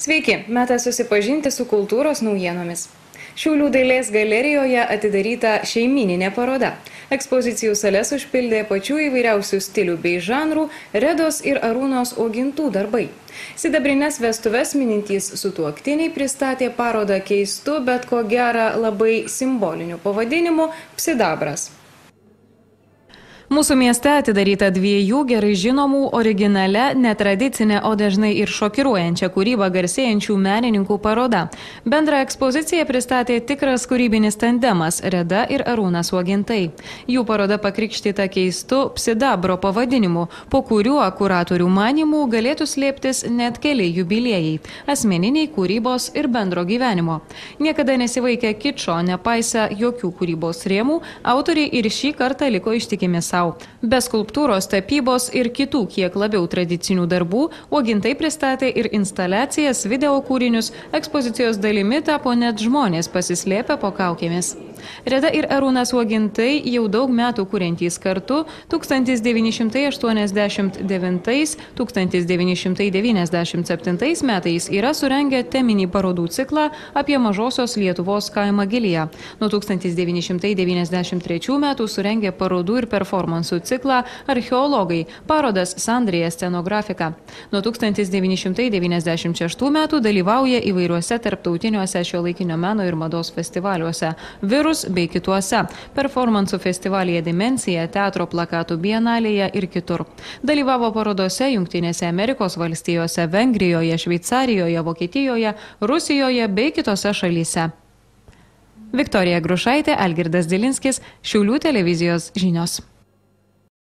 Sveiki, metas susipažinti su kultūros naujienomis. Šiaulių dailės galerijoje atidaryta šeimyninė paroda. Ekspozicijų sales užpildė pačių įvairiausių stilių bei žanrų Redos ir Arūnos Uogintų darbai. Sidabrinės vestuves minintys sutuoktiniai pristatė parodą keistu, bet ko gera labai simboliniu pavadinimu Psidabras. Mūsų mieste atidaryta dviejų gerai žinomų, originale, netradicinė, o dažnai ir šokiruojančia kūryba garsėjančių menininkų paroda. Bendrą ekspoziciją pristatė tikras kūrybinis tandemas Reda ir Arūnas Uogintai. Jų paroda pakrikštyta keistu Psidabro pavadinimu, po kuriuo kuratorių manymų galėtų slėptis net keli jubiliejai – asmeniniai, kūrybos ir bendro gyvenimo. Niekada nesivaikę kičo, nepaisę jokių kūrybos rėmų, autoriai ir šį kartą liko ištikimi sau. Be skulptūros, tapybos ir kitų kiek labiau tradicinių darbų, Uogintai pristatė ir instaliacijas, video kūrinius, ekspozicijos dalimi tapo net žmonės pasislėpę po kaukėmis. Reda ir Arūnas Uogintai jau daug metų kuriantys kartu 1989–1997 metais yra surengę teminį parodų ciklą apie mažosios Lietuvos kaimą Giliją. Nuo 1993 metų surengė parodų ir performansų ciklą Archeologai, parodas Sandrija scenografika. Nuo 1996 metų dalyvauja įvairiuose tarptautiniuose šiuolaikinio meno ir mados festivaliuose Virus bei kituose, performansų festivalyje Dimensija, teatro plakatų bienalėje ir kitur. Dalyvavo parodose Jungtinėse Amerikos valstijose, Vengrijoje, Šveicarijoje, Vokietijoje, Rusijoje bei kitose šalyse. Viktorija Grušaitė, Algirdas Dilinskis, Šiaulių televizijos žinios.